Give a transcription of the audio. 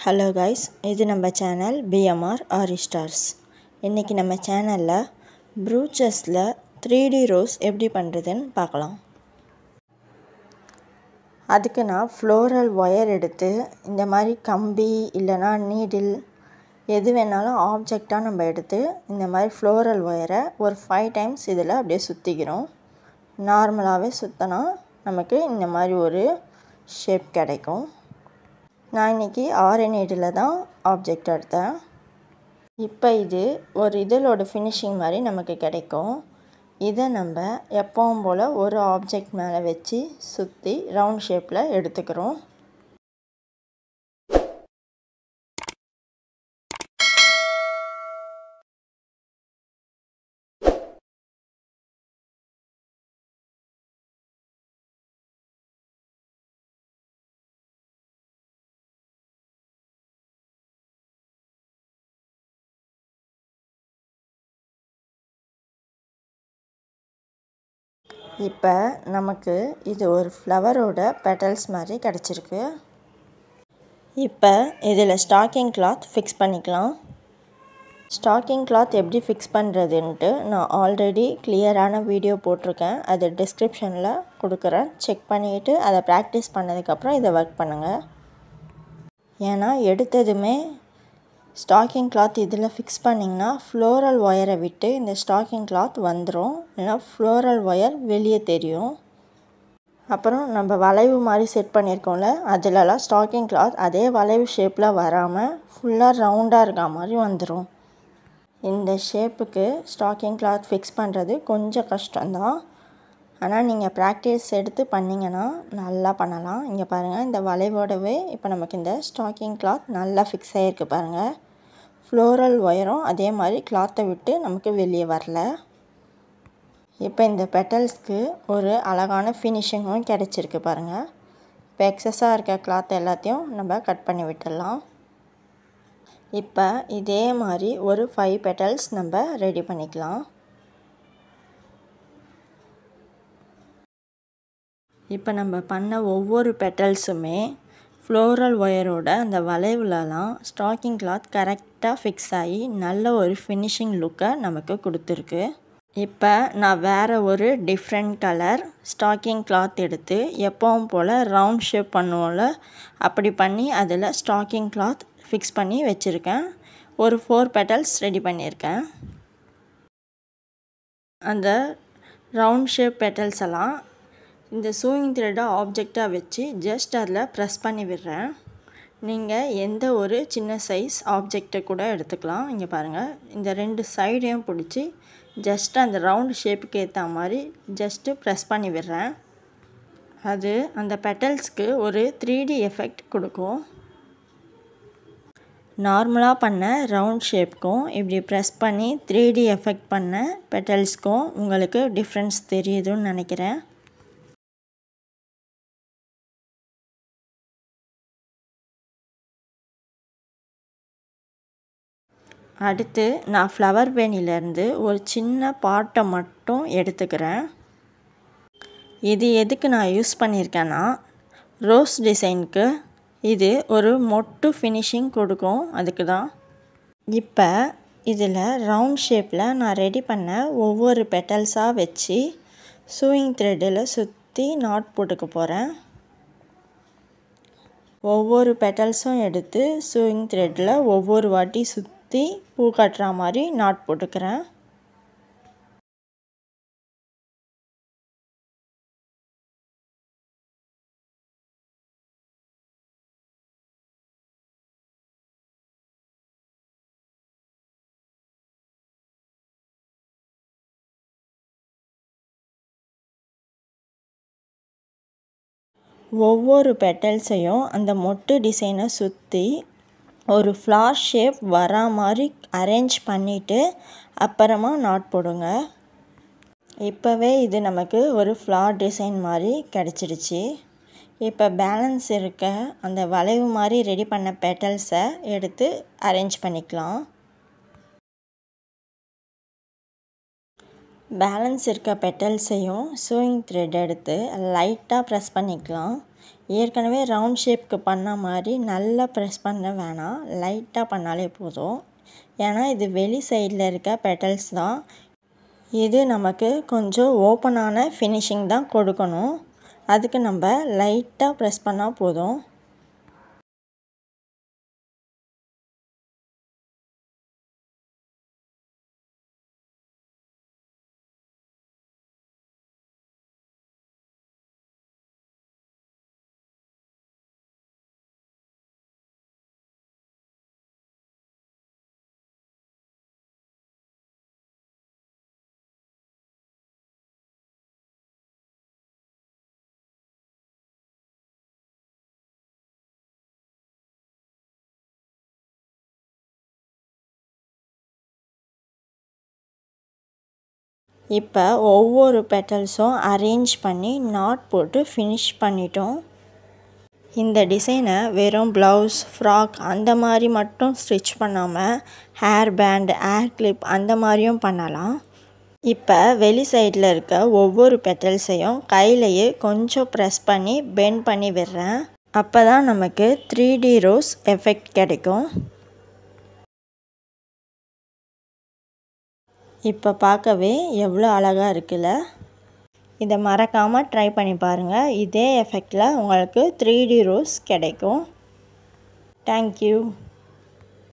Hello guys, இது நம்ம channel BMR Ari Stars. இன்றைக்கி நம்ம சேனலில் ப்ரூச்சஸில் 3D ரோஸ் எப்படி பண்ணுறதுன்னு பார்க்கலாம். அதுக்கு நான் ஃப்ளோரல் ஒயர் எடுத்து இந்த மாதிரி கம்பி இல்லைனா நீடில் எது வேணாலும் ஆப்ஜெக்டாக நம்ம எடுத்து இந்த மாதிரி ஃப்ளோரல் ஒயரை ஒரு 5 டைம்ஸ் இதில் அப்படியே சுற்றிக்கிறோம். நார்மலாகவே சுற்றினா நமக்கு இந்த மாதிரி ஒரு ஷேப் கிடைக்கும். நான் இன்றைக்கி ஆரே நீடில் தான் ஆப்ஜெக்ட் எடுத்தேன். இப்போ இது ஒரு இதழோட ஃபினிஷிங் மாதிரி நமக்கு கிடைக்கும். இதை நம்ம எப்பவும் போல் ஒரு ஆப்ஜெக்ட் மேலே வச்சு சுற்றி ரவுண்ட் ஷேப்பில் எடுத்துக்கிறோம். இப்போ நமக்கு இது ஒரு ஃப்ளவரோட பெட்டல்ஸ் மாதிரி கிடச்சிருக்கு. இப்போ இதில் ஸ்டாக்கிங் கிளாத் ஃபிக்ஸ் பண்ணிக்கலாம். ஸ்டாக்கிங் கிளாத் எப்படி ஃபிக்ஸ் பண்ணுறதுன்ட்டு நான் ஆல்ரெடி கிளியரான வீடியோ போட்டிருக்கேன். அது டிஸ்கிரிப்ஷனில் கொடுக்குறேன். செக் பண்ணிவிட்டு அதை ப்ராக்டிஸ் பண்ணதுக்கப்புறம் இதை ஒர்க் பண்ணுங்கள். ஏன்னா எடுத்ததுமே ஸ்டாக்கிங் கிளாத் இதில் ஃபிக்ஸ் பண்ணிங்கன்னா ஃப்ளோரல் ஒயரை விட்டு இந்த ஸ்டாக்கிங் கிளாத் வந்துடும். இல்லைனா ஃப்ளோரல் ஒயர் வெளியே தெரியும். அப்புறம் நம்ம வளைவு மாதிரி செட் பண்ணியிருக்கோம்ல, அதிலலாம் ஸ்டாக்கிங் கிளாத் அதே வளைவு ஷேப்பில் வராமல் ஃபுல்லாக ரவுண்டாக இருக்க மாதிரி வந்துடும். இந்த ஷேப்புக்கு ஸ்டாக்கிங் கிளாத் ஃபிக்ஸ் பண்ணுறது கொஞ்சம் கஷ்டம்தான். ஆனால் நீங்கள் ப்ராக்டிஸ் எடுத்து பண்ணிங்கன்னா நல்லா பண்ணலாம். இங்கே பாருங்கள், இந்த வளைவோடவே இப்போ நமக்கு இந்த ஸ்டாக்கிங் கிளாத் நல்லா ஃபிக்ஸ் ஆகிருக்கு பாருங்கள். ஃப்ளோரல் ஒயரும் அதே மாதிரி கிளாத்தை விட்டு நமக்கு வெளியே வரல. இப்போ இந்த பெட்டல்ஸ்க்கு ஒரு அழகான ஃபினிஷிங்கும் கிடச்சிருக்கு பாருங்கள். இப்போ எக்ஸஸாக இருக்க கிளாத் எல்லாத்தையும் நம்ம கட் பண்ணி விட்டுடலாம். இப்போ இதே மாதிரி ஒரு 5 பெட்டல்ஸ் நம்ம ரெடி பண்ணிக்கலாம். இப்போ நம்ம பண்ண ஒவ்வொரு பெட்டல்ஸுமே ஃப்ளோரல் ஒயரோட அந்த வளைவுலலாம் ஸ்டாக்கிங் கிளாத் கரெக்டாக ஃபிக்ஸ் ஆகி நல்ல ஒரு ஃபினிஷிங் லுக்கை நமக்கு கொடுத்துருக்கு. இப்போ நான் வேறு ஒரு டிஃப்ரெண்ட் கலர் ஸ்டாக்கிங் கிளாத் எடுத்து எப்பவும் போல் ரவுண்ட் ஷேப் பண்ணுவோம்ல, அப்படி பண்ணி அதில் ஸ்டாக்கிங் கிளாத் ஃபிக்ஸ் பண்ணி வச்சுருக்கேன். ஒரு 4 பெட்டல்ஸ் ரெடி பண்ணியிருக்கேன். அந்த ரவுண்ட் ஷேப் பெட்டல்ஸ் எல்லாம் இந்த சூயிங் த்ரெட்டை ஆப்ஜெக்டாக வச்சு ஜஸ்ட் அதில் ப்ரெஸ் பண்ணி விடுறேன். நீங்கள் எந்த ஒரு சின்ன சைஸ் ஆப்ஜெக்டை கூட எடுத்துக்கலாம். இங்கே பாருங்கள், இந்த 2 சைடையும் பிடிச்சி ஜஸ்ட் அந்த ரவுண்ட் ஷேப்புக்கு ஏற்ற மாதிரி ஜஸ்ட்டு ப்ரெஸ் பண்ணி விடுறேன். அது அந்த பெட்டல்ஸ்க்கு ஒரு 3D எஃபெக்ட் கொடுக்கும். நார்மலாக பண்ண ரவுண்ட் ஷேப்புக்கும் இப்படி ப்ரெஸ் பண்ணி 3D எஃபெக்ட் பண்ண பெட்டல்ஸ்க்கும் உங்களுக்கு டிஃப்ரென்ஸ் தெரியுதுன்னு நினைக்கிறேன். அடுத்து நான் ஃப்ளவர் பேனிலேருந்து ஒரு சின்ன பார்ட்டை மட்டும் எடுத்துக்கிறேன். இது எதுக்கு நான் யூஸ் பண்ணியிருக்கேன்னா, ரோஸ் டிசைனுக்கு இது ஒரு மொட்டு ஃபினிஷிங் கொடுக்கும், அதுக்கு தான். இப்போ இதில் ரவுண்ட் ஷேப்பில் நான் ரெடி பண்ண ஒவ்வொரு பெட்டல்ஸாக வச்சு சூயிங் த்ரெட்டில் சுற்றி நாட் போட்டுக்க போகிறேன். ஒவ்வொரு பெட்டல்ஸும் எடுத்து சூயிங் த்ரெட்டில் ஒவ்வொரு வாட்டி சுற்றி பூ கட்டுற மாதிரி நாட் போட்டுக்கிறேன். ஒவ்வொரு பெட்டல்ஸையும் அந்த மொட்டு டிசைனை சுற்றி ஒரு ஃப்ளார் ஷேப் வரா மாதிரி அரேஞ்ச் பண்ணிவிட்டு அப்புறமா நாட் போடுங்க. இப்போவே இது நமக்கு ஒரு ஃப்ளார் டிசைன் மாதிரி கிடச்சிருச்சு. இப்போ பேலன்ஸ் இருக்க அந்த வளைவு மாதிரி ரெடி பண்ண பெட்டல்ஸை எடுத்து அரேஞ்ச் பண்ணிக்கலாம். பேலன்ஸ் இருக்க பெட்டல்ஸையும் சூயிங் த்ரெட் எடுத்து லைட்டாக ப்ரெஸ் பண்ணிக்கலாம். ஏற்கனவே ரவுண்ட் ஷேப்க்கு பண்ண மாதிரி நல்லா ப்ரெஸ் பண்ண வேணாம், லைட்டாக பண்ணாலே போதும். ஏன்னா இது வெளி சைடில் இருக்க பெட்டல்ஸ் தான். இது நமக்கு கொஞ்சம் ஓப்பனான ஃபினிஷிங் தான் கொடுக்கணும். அதுக்கு நம்ம லைட்டாக ப்ரெஸ் பண்ணால் போதும். இப்போ ஒவ்வொரு பெட்டல்ஸும் அரேஞ்ச் பண்ணி நாட் போட்டு ஃபினிஷ் பண்ணிட்டோம். இந்த டிசைனை வெறும் ப்ளவுஸ், ஃப்ராக் அந்த மாதிரி மட்டும் ஸ்டிச் பண்ணாமல் ஹேர் பேண்ட், ஹேர் கிளிப் அந்த மாதிரியும் பண்ணலாம். இப்போ வெளி சைடில் இருக்க ஒவ்வொரு பெட்டல்ஸையும் கையிலையே கொஞ்சம் ப்ரெஸ் பண்ணி பெண்ட் பண்ணி விடுறேன். அப்போ தான் நமக்கு 3D ரோஸ் எஃபெக்ட் கிடைக்கும். இப்போ பார்க்கவே எவ்வளோ அழகாக இருக்குல்ல. இதை மறக்காமல் ட்ரை பண்ணி பாருங்கள். இதே எஃபெக்டில் உங்களுக்கு 3D ரோஸ் கிடைக்கும். தேங்க்யூ.